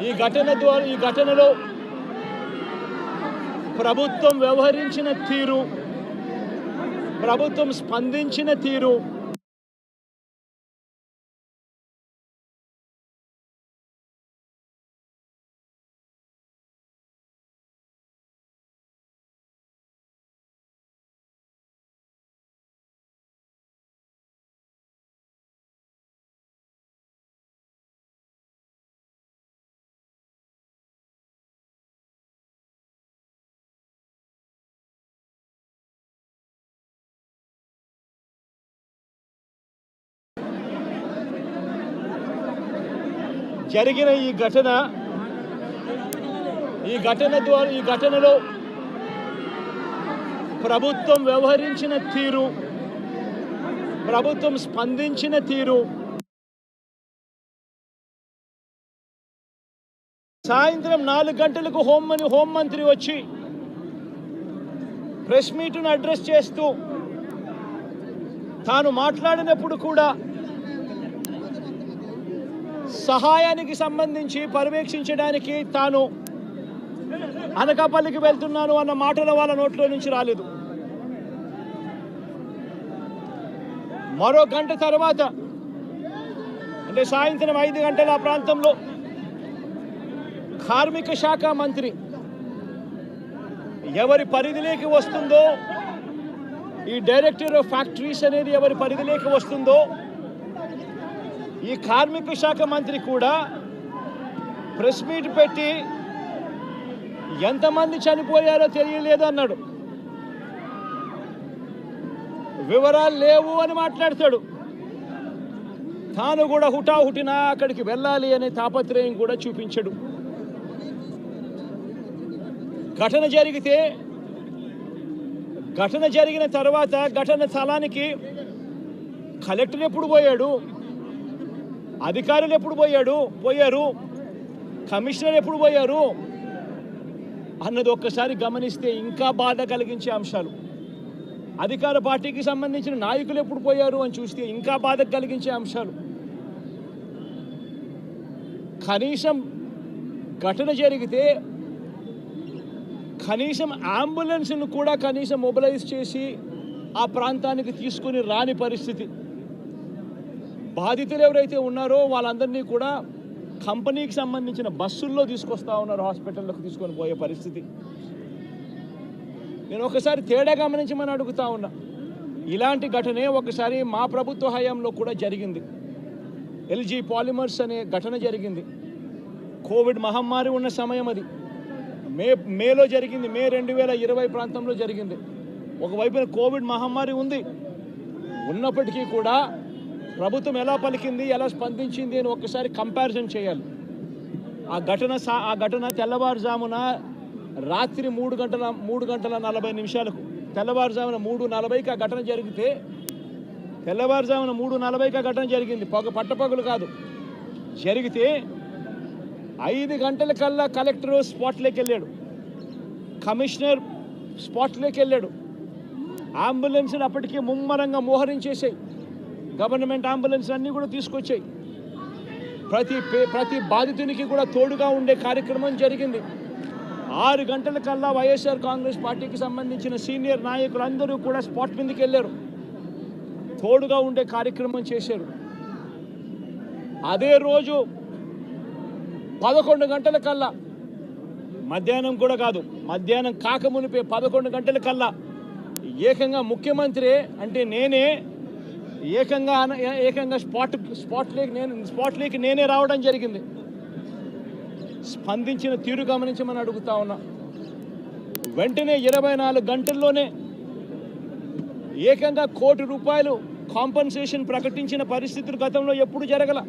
ఈ ఘటనలో ప్రభుత్వం వ్యవహరించిన తీరు, ప్రభుత్వం స్పందించిన తీరు జరిగిన ఈ ఘటనలో ప్రభుత్వం వ్యవహరించిన తీరు, ప్రభుత్వం స్పందించిన తీరు సాయంత్రం 4 గంటలకు హోంమంత్రి వచ్చి ప్రెస్ మీట్ను అడ్రస్ చేస్తూ తాను మాట్లాడినప్పుడు కూడా సహాయానికి సంబంధించి పర్యవేక్షించడానికి తాను అనకాపల్లికి వెళ్తున్నాను అన్న మాటలు వాళ్ళ నోట్లో నుంచి రాలేదు. మరో గంట తర్వాత అంటే సాయంత్రం 5 గంటల ఆ ప్రాంతంలో కార్మిక శాఖ మంత్రి ఎవరి పరిధిలోకి వస్తుందో, ఈ డైరెక్టర్ ఆఫ్ ఫ్యాక్టరీస్ అనేది ఎవరి పరిధిలోకి వస్తుందో, ఈ కార్మిక శాఖ మంత్రి కూడా ప్రెస్ మీట్ పెట్టి ఎంతమంది చనిపోయారో తెలియలేదు అన్నాడు. వివరాలు లేవు అని మాట్లాడతాడు. తాను కూడా హుటాహుటిన అక్కడికి వెళ్ళాలి అనే తాపత్రయం కూడా చూపించడు. ఘటన జరిగిన తర్వాత ఘటన స్థలానికి కలెక్టర్ ఎప్పుడు పోయాడు, అధికారులు ఎప్పుడు పోయారు, కమిషనర్ ఎప్పుడు పోయారు అన్నది ఒక్కసారి గమనిస్తే ఇంకా బాధ కలిగించే అంశాలు. అధికార పార్టీకి సంబంధించిన నాయకులు ఎప్పుడు పోయారు అని చూస్తే ఇంకా బాధ కలిగించే అంశాలు. కనీసం ఘటన జరిగితే కనీసం అంబులెన్స్ను కూడా కనీసం మొబిలైజ్ చేసి ఆ ప్రాంతానికి తీసుకుని రాని పరిస్థితి. బాధితులు ఎవరైతే ఉన్నారో వాళ్ళందరినీ కూడా కంపెనీకి సంబంధించిన బస్సుల్లో తీసుకొస్తా ఉన్నారు, హాస్పిటల్లోకి తీసుకొని పోయే పరిస్థితి. నేను ఒకసారి తేడా గమనించమని అడుగుతా ఉన్నా. ఇలాంటి ఘటనే ఒకసారి మా ప్రభుత్వ హయాంలో కూడా జరిగింది. ఎల్జీ పాలిమర్స్ అనే ఘటన జరిగింది. కోవిడ్ మహమ్మారి ఉన్న సమయం అది. మేలో జరిగింది. మే 2020 ప్రాంతంలో జరిగింది. ఒకవైపున కోవిడ్ మహమ్మారి ఉన్నప్పటికీ కూడా ప్రభుత్వం ఎలా పలికింది, ఎలా స్పందించింది అని ఒక్కసారి కంపారిజన్ చేయాలి. ఆ ఘటన తెల్లవారుజామున రాత్రి 3:40 తెల్లవారుజామున 3:40కి ఆ ఘటన జరిగితే, తెల్లవారుజామున 3:40కి ఆ ఘటన జరిగింది. పట్టపగలు కాదు. జరిగితే 5 గంటలకల్లా కలెక్టర్ స్పాట్లోకి వెళ్ళాడు, కమిషనర్ స్పాట్లోకి వెళ్ళాడు. అంబులెన్స్ని అప్పటికే ముమ్మరంగా మోహరించేసాయి. గవర్నమెంట్ అంబులెన్స్ అన్నీ కూడా తీసుకొచ్చాయి. ప్రతి బాధితునికి కూడా తోడుగా ఉండే కార్యక్రమం జరిగింది. 6 గంటలకల్లా వైఎస్ఆర్ కాంగ్రెస్ పార్టీకి సంబంధించిన సీనియర్ నాయకులందరూ కూడా స్పాట్ మీదకి వెళ్ళారు, తోడుగా ఉండే కార్యక్రమం చేశారు. అదే రోజు 11 గంటలకల్లా, మధ్యాహ్నం కూడా కాదు, మధ్యాహ్నం కాకమునిపే 11 గంటలకల్లా ఏకంగా ముఖ్యమంత్రి అంటే నేనే ఏకంగా స్పాట్లోకి నేనే రావడం జరిగింది. స్పందించిన తీరు గమనించమని అడుగుతా ఉన్నా. వెంటనే 24 గంటల్లోనే ఏకంగా ₹1 కోటి కాంపన్సేషన్ ప్రకటించిన పరిస్థితులు గతంలో ఎప్పుడు జరగల.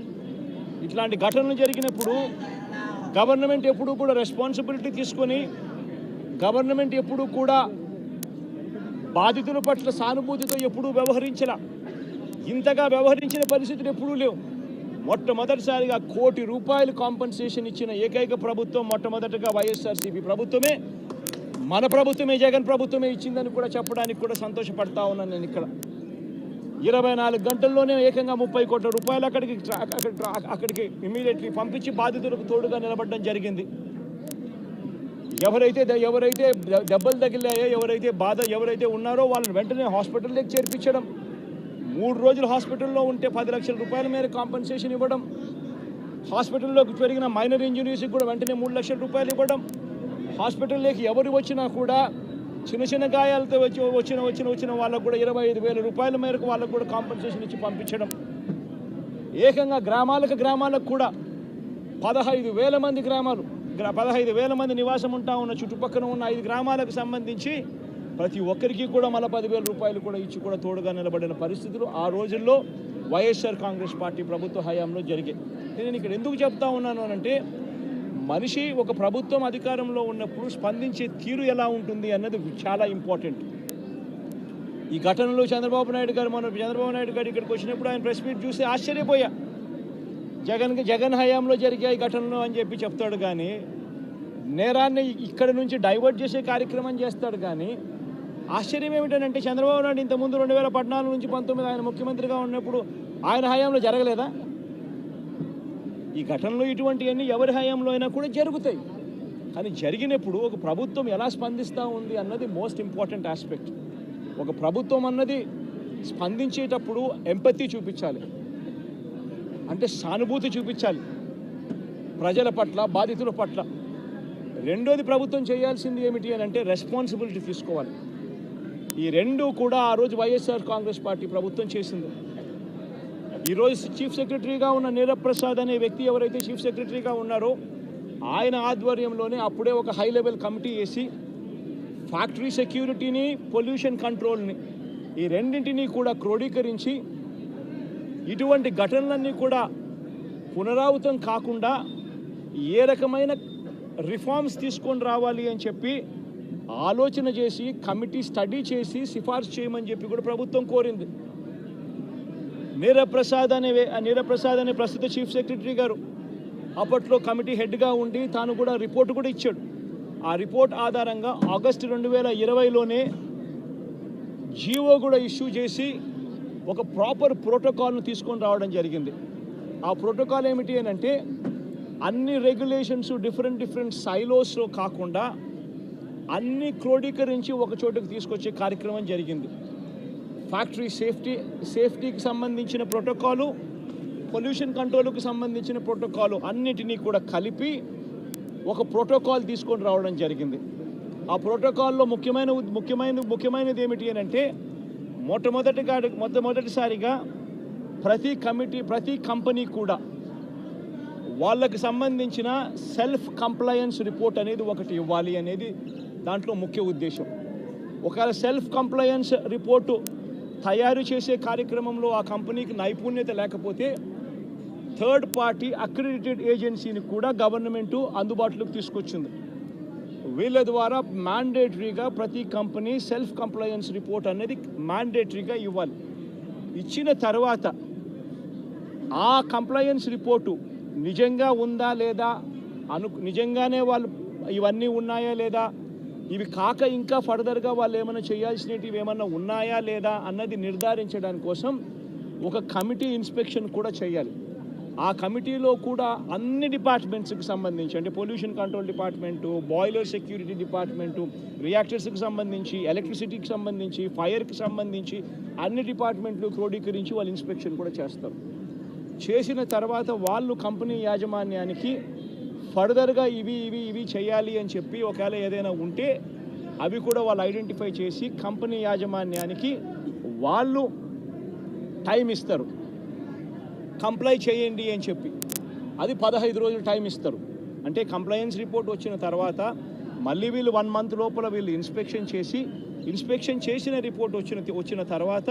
ఇట్లాంటి ఘటనలు జరిగినప్పుడు గవర్నమెంట్ ఎప్పుడూ కూడా రెస్పాన్సిబిలిటీ తీసుకొని, గవర్నమెంట్ ఎప్పుడూ కూడా బాధితుల పట్ల సానుభూతితో ఎప్పుడూ వ్యవహరించాల. ఇంతగా వ్యవహరించిన పరిస్థితులు ఎప్పుడూ లేవు. మొట్టమొదటిసారిగా ₹1 కోటి కాంపన్సేషన్ ఇచ్చిన ఏకైక ప్రభుత్వం మొట్టమొదటిగా వైఎస్ఆర్సీపీ ప్రభుత్వమే, మన ప్రభుత్వమే, జగన్ ప్రభుత్వమే ఇచ్చిందని కూడా చెప్పడానికి కూడా సంతోషపడతా ఉన్నాను నేను ఇక్కడ. 24 గంటల్లోనే ఏకంగా 30 కోట్ల రూపాయలు అక్కడికి ఇమీడియట్లీ పంపించి బాధితులకు తోడుగా నిలబడడం జరిగింది. ఎవరైతే దెబ్బలు తగిలాయో, ఎవరైతే ఉన్నారో వాళ్ళని వెంటనే హాస్పిటల్లోకి చేర్పించడం, 3 రోజులు హాస్పిటల్లో ఉంటే 10 లక్షల రూపాయల మేర కాంపెన్సేషన్ ఇవ్వడం, హాస్పిటల్లోకి పెరిగిన మైనర్ ఇంజురీస్కి కూడా వెంటనే 3 లక్షల రూపాయలు ఇవ్వడం, హాస్పిటల్లోకి ఎవరు వచ్చినా కూడా చిన్న గాయాలతో వచ్చిన వాళ్ళకు కూడా 25,000 రూపాయల మేరకు వాళ్ళకు కూడా కాంపెన్సేషన్ ఇచ్చి పంపించడం, ఏకంగా గ్రామాలకు కూడా 15,000 మంది 15,000 మంది నివాసం ఉన్న చుట్టుపక్కల ఉన్న 5 గ్రామాలకు సంబంధించి ప్రతి ఒక్కరికి కూడా మళ్ళీ 10,000 రూపాయలు కూడా ఇచ్చి కూడా తోడుగా నిలబడిన పరిస్థితులు ఆ రోజుల్లో వైఎస్ఆర్ కాంగ్రెస్ పార్టీ ప్రభుత్వ హయాంలో జరిగాయి. నేను ఇక్కడ ఎందుకు చెప్తా ఉన్నాను అంటే, మనిషి ఒక ప్రభుత్వం అధికారంలో ఉన్నప్పుడు స్పందించే తీరు ఎలా ఉంటుంది అన్నది చాలా ఇంపార్టెంట్. ఈ ఘటనలో చంద్రబాబు నాయుడు గారు ఇక్కడికి వచ్చినప్పుడు ఆయన ప్రెస్ మీట్ చూసి ఆశ్చర్యపోయా. జగన్ హయాంలో జరిగాయి ఘటనలు అని చెప్పి చెప్తాడు, కానీ నేరాన్ని ఇక్కడ నుంచి డైవర్ట్ చేసే కార్యక్రమం చేస్తాడు. కానీ ఆశ్చర్యం ఏమిటంటే, చంద్రబాబు నాయుడు ఇంతకుముందు 2014 నుంచి 19 ఆయన ముఖ్యమంత్రిగా ఉన్నప్పుడు ఆయన హయాంలో జరగలేదా? ఈ ఘటనలు ఇటువంటివన్నీ ఎవరి హయాంలో అయినా కూడా జరుగుతాయి. కానీ జరిగినప్పుడు ఒక ప్రభుత్వం ఎలా స్పందిస్తూ ఉంది అన్నది మోస్ట్ ఇంపార్టెంట్ ఆస్పెక్ట్. ఒక ప్రభుత్వం అన్నది స్పందించేటప్పుడు ఎంపతి చూపించాలి, అంటే సానుభూతి చూపించాలి ప్రజల పట్ల, బాధితుల పట్ల. రెండోది ప్రభుత్వం చేయాల్సింది ఏమిటి అని అంటే రెస్పాన్సిబిలిటీ తీసుకోవాలి. ఈ రెండు కూడా ఆ రోజు వైఎస్ఆర్ కాంగ్రెస్ పార్టీ ప్రభుత్వం చేసింది. ఈరోజు చీఫ్ సెక్రటరీగా ఉన్న నీరబ్ ప్రసాద్ అనే వ్యక్తి ఎవరైతే చీఫ్ సెక్రటరీగా ఉన్నారో ఆయన ఆధ్వర్యంలోనే అప్పుడే ఒక హై లెవెల్ కమిటీ వేసి ఫ్యాక్టరీ సెక్యూరిటీని, పొల్యూషన్ కంట్రోల్ని, ఈ రెండింటినీ కూడా క్రోడీకరించి ఇటువంటి ఘటనలన్నీ కూడా పునరావృతం కాకుండా ఏ రకమైన రిఫార్మ్స్ తీసుకొని రావాలి అని చెప్పి ఆలోచన చేసి కమిటీ స్టడీ చేసి సిఫార్సు చేయమని చెప్పి కూడా ప్రభుత్వం కోరింది. నీరబ్ ప్రసాద్ అనే ప్రస్తుత చీఫ్ సెక్రటరీ గారు అప్పట్లో కమిటీ హెడ్గా ఉండి తాను కూడా రిపోర్ట్ కూడా ఇచ్చాడు. ఆ రిపోర్ట్ ఆధారంగా ఆగస్టు 2020లోనే జీవో కూడా ఇష్యూ చేసి ఒక ప్రాపర్ ప్రోటోకాల్ను తీసుకొని రావడం జరిగింది. ఆ ప్రోటోకాల్ ఏమిటి అని అంటే, అన్ని రెగ్యులేషన్స్ డిఫరెంట్ సైలోస్లో కాకుండా అన్ని క్రోడీకరించి ఒక చోటుకు తీసుకొచ్చే కార్యక్రమం జరిగింది. ఫ్యాక్టరీ సేఫ్టీకి సంబంధించిన ప్రోటోకాలు, పొల్యూషన్ కంట్రోల్కి సంబంధించిన ప్రోటోకాలు అన్నిటినీ కూడా కలిపి ఒక ప్రోటోకాల్ తీసుకొని రావడం జరిగింది. ఆ ప్రోటోకాల్లో ముఖ్యమైనది ఏమిటి అని అంటే, మొట్టమొదటిసారిగా ప్రతి కంపెనీ కూడా వాళ్ళకి సంబంధించిన సెల్ఫ్ కంప్లయన్స్ రిపోర్ట్ అనేది ఒకటి ఇవ్వాలి అనేది దాంట్లో ముఖ్య ఉద్దేశం. ఒకవేళ సెల్ఫ్ కంప్లయన్స్ రిపోర్టు తయారు చేసే కార్యక్రమంలో ఆ కంపెనీకి నైపుణ్యత లేకపోతే థర్డ్ పార్టీ అక్రిడిటెడ్ ఏజెన్సీని కూడా గవర్నమెంటు అందుబాటులోకి తీసుకొచ్చింది. వీళ్ళ ద్వారా మ్యాండేటరీగా ప్రతి కంపెనీ సెల్ఫ్ కంప్లయన్స్ రిపోర్ట్ అనేది మ్యాండేటరీగా ఇవ్వాలి. ఇచ్చిన తర్వాత ఆ కంప్లయన్స్ రిపోర్టు నిజంగా ఉందా లేదా, నిజంగానే వాళ్ళు ఇవన్నీ ఉన్నాయా లేదా, ఇవి కాక ఇంకా ఫర్దర్గా వాళ్ళు ఏమైనా చేయాల్సినవి ఏమన్నా ఉన్నాయా లేదా అన్నది నిర్ధారించడానికి కోసం ఒక కమిటీ ఇన్స్పెక్షన్ కూడా చేయాలి. ఆ కమిటీలో కూడా అన్ని డిపార్ట్మెంట్స్కి సంబంధించి, అంటే pollution control department, boiler security department, రియాక్టర్స్కి సంబంధించి, ఎలక్ట్రిసిటీకి సంబంధించి, ఫైర్కి సంబంధించి అన్ని డిపార్ట్మెంట్లు క్రోడీకరించి వాళ్ళు ఇన్స్పెక్షన్ కూడా చేస్తారు. చేసిన తర్వాత వాళ్ళు కంపెనీ యాజమాన్యానికి ఫర్దర్గా ఇవి చేయాలి అని చెప్పి ఒకవేళ ఏదైనా ఉంటే అవి కూడా వాళ్ళు ఐడెంటిఫై చేసి కంపెనీ యాజమాన్యానికి వాళ్ళు టైం ఇస్తారు, కంప్లై చేయండి అని చెప్పి. అది 15 రోజులు టైం ఇస్తారు. అంటే కంప్లయన్స్ రిపోర్ట్ వచ్చిన తర్వాత మళ్ళీ వీళ్ళు 1 మంత్ లోపల వీళ్ళు ఇన్స్పెక్షన్ చేసిన రిపోర్ట్ వచ్చిన తర్వాత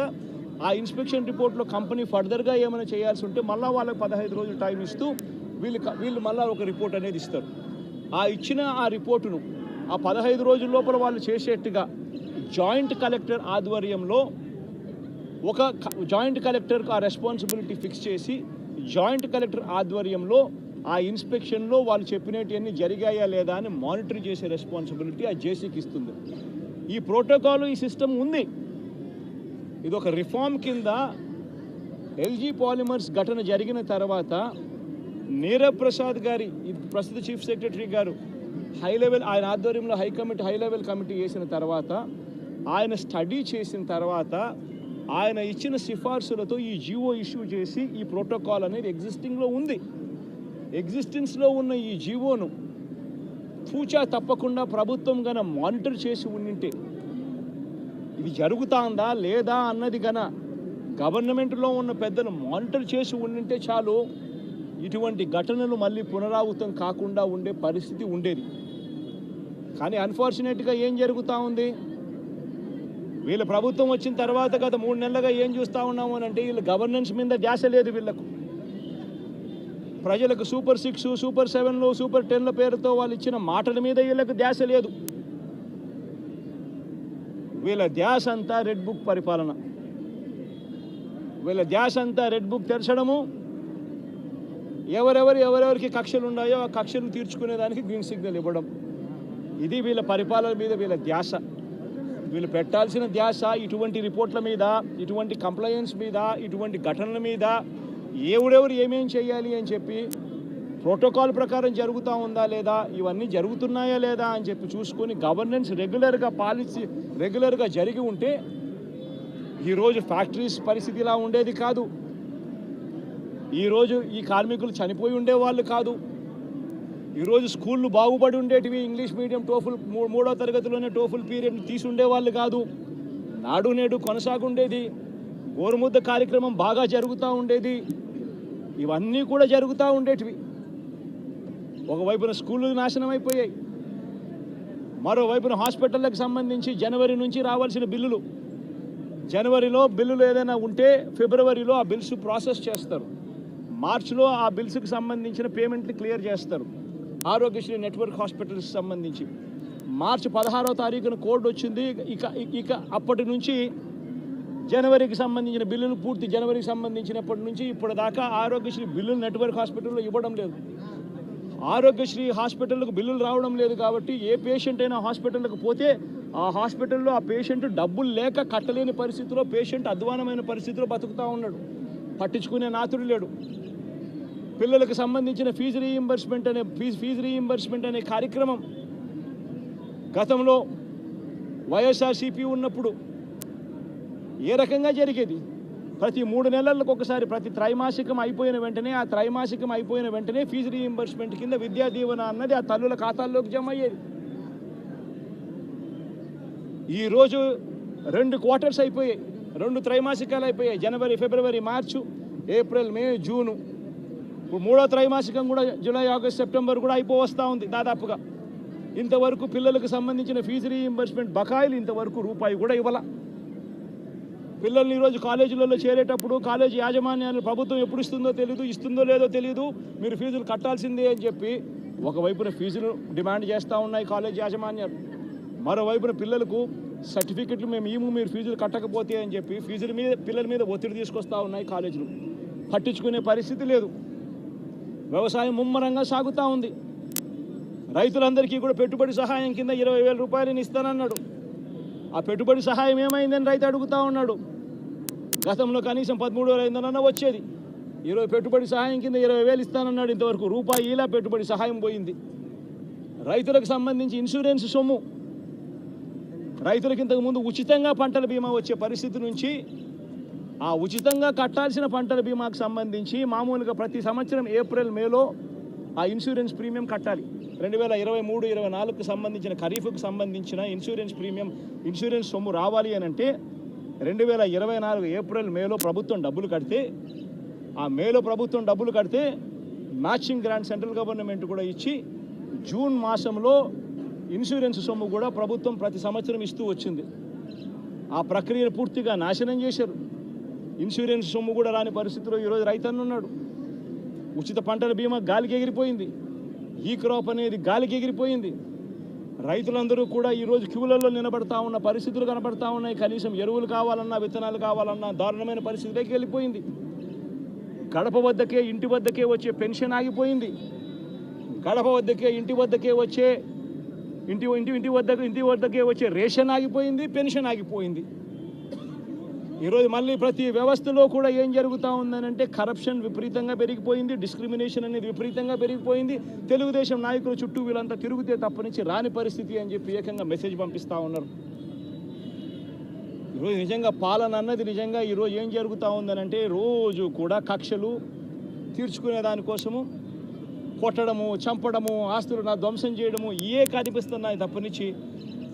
ఆ ఇన్స్పెక్షన్ రిపోర్ట్లో కంపెనీ ఫర్దర్గా ఏమైనా చేయాల్సి ఉంటే మళ్ళీ వాళ్ళకి 15 రోజులు టైం ఇస్తూ వీళ్ళు మళ్ళీ ఒక రిపోర్ట్ అనేది ఇస్తారు. ఆ రిపోర్టును ఆ 15 రోజుల లోపల వాళ్ళు చేసేట్టుగా జాయింట్ కలెక్టర్ ఆధ్వర్యంలో ఒక జాయింట్ కలెక్టర్కు ఆ రెస్పాన్సిబిలిటీ ఫిక్స్ చేసి జాయింట్ కలెక్టర్ ఆధ్వర్యంలో ఆ ఇన్స్పెక్షన్లో వాళ్ళు చెప్పినవన్నీ జరిగాయా లేదా అని మానిటర్ చేసే రెస్పాన్సిబిలిటీ ఆ జేసీకి ఇస్తుంది. ఈ ప్రోటోకాల్, ఈ సిస్టమ్ ఉంది. ఇది ఒక రిఫార్మ్ కింద ఎల్జీ పాలిమర్స్ ఘటన జరిగిన తర్వాత నీరబ్ ప్రసాద్ గారి ప్రస్తుత చీఫ్ సెక్రటరీ గారు హై లెవెల్ ఆయన ఆధ్వర్యంలో హై లెవెల్ కమిటీ చేసిన తర్వాత ఆయన స్టడీ చేసిన తర్వాత ఆయన ఇచ్చిన సిఫార్సులతో ఈ జీవో ఇష్యూ చేసి ఈ ప్రోటోకాల్ అనేది ఎగ్జిస్టెన్స్లో ఉన్న ఈ జీవోను పూచా తప్పకుండా ప్రభుత్వం గన మానిటర్ చేసి ఉండింటే ఇది జరుగుతుందా లేదా అన్నది గన గవర్నమెంట్లో ఉన్న పెద్దలు మానిటర్ చేసి ఉండింటే చాలు ఇటువంటి ఘటనలు మళ్ళీ పునరావృతం కాకుండా ఉండే పరిస్థితి ఉండేది. కానీ అన్ఫార్చునేట్గా ఏం జరుగుతూ ఉంది, వీళ్ళ ప్రభుత్వం వచ్చిన తర్వాత గత 3 నెలలుగా ఏం చూస్తూ ఉన్నాము అని అంటే వీళ్ళ గవర్నెన్స్ మీద ధ్యాస లేదు. వీళ్ళకు ప్రజలకు సూపర్ 6, సూపర్ 7, సూపర్ 10ల పేరుతో వాళ్ళు ఇచ్చిన మాటల మీద వీళ్ళకు ధ్యాస లేదు. వీళ్ళ ధ్యాస అంతా రెడ్ బుక్ పరిపాలన, వీళ్ళ ధ్యాస అంతా రెడ్ బుక్ తెరచడము, ఎవరెవరికి కక్షలు ఉన్నాయో ఆ కక్షలు తీర్చుకునేదానికి గ్రీన్ సిగ్నల్ ఇవ్వడం. ఇది వీళ్ళ పరిపాలన మీద వీళ్ళ ధ్యాస. వీళ్ళు పెట్టాల్సిన ధ్యాస ఇటువంటి రిపోర్ట్ల మీద, ఇటువంటి కంప్లైంట్స్ మీద, ఇటువంటి ఘటనల మీద ఎవరెవరు ఏమేం చేయాలి అని చెప్పి ప్రోటోకాల్ ప్రకారం జరుగుతూ ఉందా లేదా, ఇవన్నీ జరుగుతున్నాయా లేదా అని చెప్పి చూసుకొని గవర్నెన్స్ రెగ్యులర్గా పాలసీ రెగ్యులర్గా జరిగి ఉంటే ఈరోజు ఫ్యాక్టరీస్ పరిస్థితి ఇలా ఉండేది కాదు. ఈరోజు ఈ కార్మికులు చనిపోయి ఉండేవాళ్ళు కాదు. ఈరోజు స్కూళ్ళు బాగుపడి ఉండేటివి. ఇంగ్లీష్ మీడియం టోఫుల్ 3వ తరగతిలోనే టోఫుల్ పీరియడ్ తీసి ఉండేవాళ్ళు కాదు. నాడు నేడు కొనసాగుండేది. గోరుముద్ద కార్యక్రమం బాగా జరుగుతూ ఉండేది. ఇవన్నీ కూడా జరుగుతూ ఉండేటివి. ఒకవైపున స్కూళ్ళు నాశనం అయిపోయాయి, మరోవైపున హాస్పిటళ్ళకి సంబంధించి జనవరి నుంచి రావాల్సిన బిల్లులు, జనవరిలో బిల్లులు ఏదైనా ఉంటే ఫిబ్రవరిలో ఆ బిల్స్ ప్రాసెస్ చేస్తారు, మార్చిలో ఆ బిల్స్కి సంబంధించిన పేమెంట్లు క్లియర్ చేస్తారు. ఆరోగ్యశ్రీ నెట్వర్క్ హాస్పిటల్స్కి సంబంధించి మార్చి 16వ తారీఖున కోడ్ వచ్చింది. ఇక అప్పటి నుంచి జనవరికి సంబంధించిన బిల్లులు పూర్తి జనవరికి సంబంధించినప్పటి నుంచి ఇప్పటిదాకా ఆరోగ్యశ్రీ బిల్లులు నెట్వర్క్ హాస్పిటల్లో ఇవ్వడం లేదు. ఆరోగ్యశ్రీ హాస్పిటల్కు బిల్లులు రావడం లేదు కాబట్టి ఏ పేషెంట్ అయినా హాస్పిటల్కి పోతే ఆ హాస్పిటల్లో ఆ పేషెంట్ డబ్బులు లేక కట్టలేని పరిస్థితిలో, పేషెంట్ అధ్వానమైన పరిస్థితిలో బతుకుతూ ఉన్నాడు. పట్టించుకునే నాతుడు లేడు. పిల్లలకు సంబంధించిన ఫీజు రీయింబర్స్మెంట్ అనే కార్యక్రమం గతంలో వైఎస్ఆర్సీపీ ఉన్నప్పుడు ఏ రకంగా జరిగేది? ప్రతి 3 నెలలకు ఒకసారి, ప్రతి త్రైమాసికం అయిపోయిన వెంటనే ఫీజు రీయింబర్స్మెంట్ కింద విద్యా దీవెన అన్నది ఆ తల్లుల ఖాతాల్లోకి జమ అయ్యేది. ఈరోజు 2 క్వార్టర్స్ అయిపోయాయి, 2 త్రైమాసికాలు అయిపోయాయి. జనవరి, ఫిబ్రవరి, మార్చు, ఏప్రిల్, మే, జూను. ఇప్పుడు 3వ త్రైమాసికం కూడా జూలై, ఆగస్ట్, సెప్టెంబర్ కూడా అయిపోవస్తూ ఉంది దాదాపుగా. ఇంతవరకు పిల్లలకు సంబంధించిన ఫీజు రీయింబర్స్మెంట్ బకాయిలు ఇంతవరకు రూపాయి కూడా ఇవ్వాల. పిల్లల్ని ఈరోజు కాలేజీలలో చేరేటప్పుడు కాలేజీ యాజమాన్యాలు ప్రభుత్వం ఎప్పుడు ఇస్తుందో లేదో తెలియదు, మీరు ఫీజులు కట్టాల్సిందే అని చెప్పి ఒకవైపున ఫీజులు డిమాండ్ చేస్తూ ఉన్నాయి కాలేజీ యాజమాన్యాలు, మరోవైపున పిల్లలకు సర్టిఫికెట్లు మేము మీరు ఫీజులు కట్టకపోతే అని చెప్పి పిల్లల మీద ఒత్తిడి తీసుకొస్తూ ఉన్నాయి కాలేజీలు. పట్టించుకునే పరిస్థితి లేదు. వ్యవసాయం ముమ్మరంగా సాగుతూ ఉంది. రైతులందరికీ కూడా పెట్టుబడి సహాయం కింద 20,000 రూపాయలని ఇస్తానన్నాడు. ఆ పెట్టుబడి సహాయం ఏమైందని రైతు అడుగుతూ ఉన్నాడు. గతంలో కనీసం 13,500 వచ్చేది. ఈరోజు పెట్టుబడి సహాయం కింద 20,000 ఇస్తానన్నాడు. ఇంతవరకు రూపాయి ఇలా పెట్టుబడి సహాయం పోయింది. రైతులకు సంబంధించి ఇన్సూరెన్స్ సొమ్ము, రైతులకు ఇంతకుముందు ఉచితంగా పంటల బీమా వచ్చే పరిస్థితి నుంచి ఆ ఉచితంగా కట్టాల్సిన పంటల బీమాకు సంబంధించి మామూలుగా ప్రతి సంవత్సరం ఏప్రిల్, మేలో ఆ ఇన్సూరెన్స్ ప్రీమియం కట్టాలి. 2023-24కు సంబంధించిన ఖరీఫ్కు సంబంధించిన ఇన్సూరెన్స్ సొమ్ము రావాలి అని అంటే 2024 ఏప్రిల్, మేలో ప్రభుత్వం డబ్బులు కడితే, ఆ మేలో ప్రభుత్వం డబ్బులు కడితే మ్యాచింగ్ గ్రాంట్ సెంట్రల్ గవర్నమెంట్ కూడా ఇచ్చి జూన్ మాసంలో ఇన్సూరెన్స్ సొమ్ము కూడా ప్రభుత్వం ప్రతి సంవత్సరం ఇస్తూ వచ్చింది. ఆ ప్రక్రియను పూర్తిగా నాశనం చేశారు. ఇన్సూరెన్స్ సొమ్ము కూడా రాని పరిస్థితిలో ఈరోజు రైతన్న ఉన్నాడు. ఉచిత పంటల బీమా గాలికి ఎగిరిపోయింది. ఈ క్రాప్ అనేది గాలికి ఎగిరిపోయింది. రైతులందరూ కూడా ఈరోజు క్యూలలో నిలబడతా ఉన్న పరిస్థితులు కనబడతా ఉన్నాయి. కనీసం ఎరువులు కావాలన్నా, విత్తనాలు కావాలన్నా దారుణమైన పరిస్థితిలోకి వెళ్ళిపోయింది. గడప వద్దకే, ఇంటి వద్దకే వచ్చే పెన్షన్ ఆగిపోయింది. గడప వద్దకే, ఇంటి వద్దకే వచ్చే రేషన్ ఆగిపోయింది, పెన్షన్ ఆగిపోయింది. ఈరోజు మళ్ళీ ప్రతి వ్యవస్థలో కూడా ఏం జరుగుతూ ఉందనంటే కరప్షన్ విపరీతంగా పెరిగిపోయింది, డిస్క్రిమినేషన్ అనేది విపరీతంగా పెరిగిపోయింది. తెలుగుదేశం నాయకుల చుట్టూ వీళ్ళంతా తిరుగుతే తప్పనించి రాని పరిస్థితి అని చెప్పి ఏకంగా మెసేజ్ పంపిస్తూ ఉన్నారు. ఈరోజు నిజంగా పాలన అన్నది నిజంగా ఈరోజు ఏం జరుగుతూ ఉందనంటే రోజు కూడా కక్షలు తీర్చుకునే దానికోసము కొట్టడము, చంపడము, ఆస్తులను ధ్వంసం చేయడము కనిపిస్తున్నాయి తప్పనించి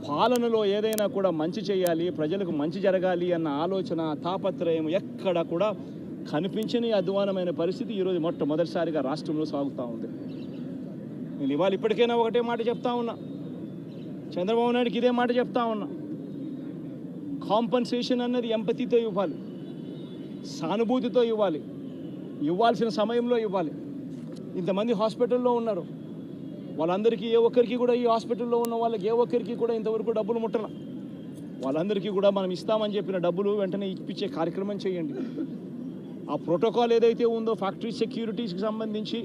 పాలనలో ఏదైనా కూడా మంచి చేయాలి, ప్రజలకు మంచి జరగాలి అన్న ఆలోచన, తాపత్రయం ఎక్కడ కూడా కనిపించని అధ్వానమైన పరిస్థితి ఈరోజు మొట్టమొదటిసారిగా రాష్ట్రంలో సాగుతూ ఉంది. నేను ఇవాళ ఇప్పటికైనా ఒకటే మాట చెప్తా ఉన్నా, చంద్రబాబు నాయుడుకి ఇదే మాట చెప్తా ఉన్నా. కాంపన్సేషన్ అన్నది ఎంపతితో ఇవ్వాలి, సానుభూతితో ఇవ్వాలి, ఇవ్వాల్సిన సమయంలో ఇవ్వాలి. ఇంతమంది హాస్పిటల్లో ఉన్నారు, వాళ్ళందరికీ ఏ ఒక్కరికి కూడా ఈ హాస్పిటల్లో ఉన్న వాళ్ళకి ఏ ఒక్కరికి కూడా ఇంతవరకు డబ్బులు ముట్టల. వాళ్ళందరికీ కూడా మనం ఇస్తామని చెప్పిన డబ్బులు వెంటనే ఇప్పించే కార్యక్రమం చేయండి. ఆ ప్రోటోకాల్ ఏదైతే ఉందో ఫ్యాక్టరీ సెక్యూరిటీస్కి సంబంధించి,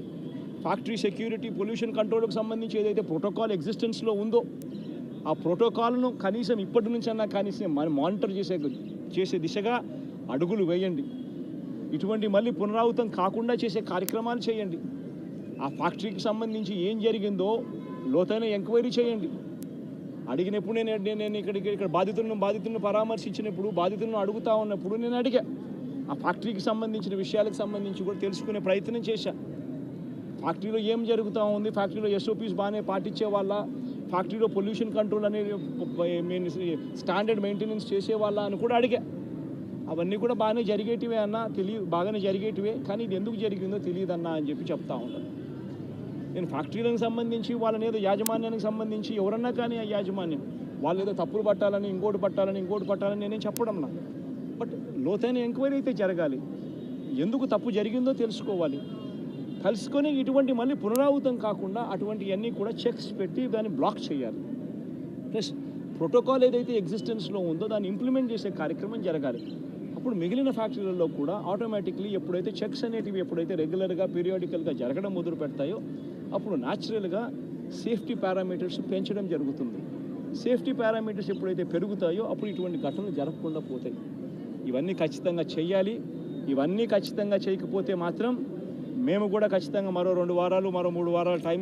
ఫ్యాక్టరీ సెక్యూరిటీ, పొల్యూషన్ కంట్రోల్కి సంబంధించి ఏదైతే ప్రోటోకాల్ ఎగ్జిస్టెన్స్లో ఉందో ఆ ప్రోటోకాల్ను కనీసం ఇప్పటి నుంచి అన్నా కనీసం మనం మానిటర్ చేసే దిశగా అడుగులు వేయండి. ఇటువంటి మళ్ళీ పునరావృతం కాకుండా చేసే కార్యక్రమాలు చేయండి. ఆ ఫ్యాక్టరీకి సంబంధించి ఏం జరిగిందో లోతైన ఎంక్వైరీ చేయండి. అడిగినప్పుడు నేను ఇక్కడ బాధితులను పరామర్శించినప్పుడు, బాధితులను అడుగుతా ఉన్నప్పుడు నేను అడిగా, ఆ ఫ్యాక్టరీకి సంబంధించిన విషయాలకు సంబంధించి కూడా తెలుసుకునే ప్రయత్నం చేశా. ఫ్యాక్టరీలో ఏం జరుగుతూ ఉంది, ఫ్యాక్టరీలో ఎస్ఓపీస్ బాగానే పాటించే వాళ్ళ, ఫ్యాక్టరీలో పొల్యూషన్ కంట్రోల్ అనేది స్టాండర్డ్ మెయింటెనెన్స్ చేసేవాళ్ళ అని కూడా అడిగా. అవన్నీ కూడా బాగానే జరిగేటివే అన్న, బాగానే జరిగేటివే, కానీ ఇది ఎందుకు జరిగిందో తెలియదన్నా అని చెప్పి చెప్తా ఉంటాను. నేను ఫ్యాక్టరీలకు సంబంధించి వాళ్ళని ఏదో యాజమాన్యానికి సంబంధించి ఎవరన్నా కానీ ఆ యాజమాన్యం వాళ్ళు ఏదో తప్పులు పట్టాలని, ఇంకోటి పట్టాలని నేనేం చెప్పడం నా. బట్ లోతైన ఎంక్వైరీ అయితే జరగాలి, ఎందుకు తప్పు జరిగిందో తెలుసుకోవాలి. తెలుసుకొని ఇటువంటి మళ్ళీ పునరావృతం కాకుండా అటువంటివన్నీ కూడా చెక్స్ పెట్టి దాన్ని బ్లాక్ చేయాలి. ప్లస్ ప్రోటోకాల్ ఏదైతే ఎగ్జిస్టెన్స్లో ఉందో దాన్ని ఇంప్లిమెంట్ చేసే కార్యక్రమం జరగాలి. అప్పుడు మిగిలిన ఫ్యాక్టరీలలో కూడా ఆటోమేటిక్లీ ఎప్పుడైతే చెక్స్ అనేటివి ఎప్పుడైతే రెగ్యులర్గా పీరియాడికల్గా జరగడం మొదలు పెడతాయో అప్పుడు న్యాచురల్గా సేఫ్టీ పారామీటర్స్ పెంచడం జరుగుతుంది. సేఫ్టీ పారామీటర్స్ ఎప్పుడైతే పెరుగుతాయో అప్పుడు ఇటువంటి ఘటనలు జరగకుండా పోతాయి. ఇవన్నీ ఖచ్చితంగా చేయాలి. ఇవన్నీ ఖచ్చితంగా చేయకపోతే మాత్రం మేము కూడా ఖచ్చితంగా మరో 2 వారాలు, మరో 3 వారాలు టైం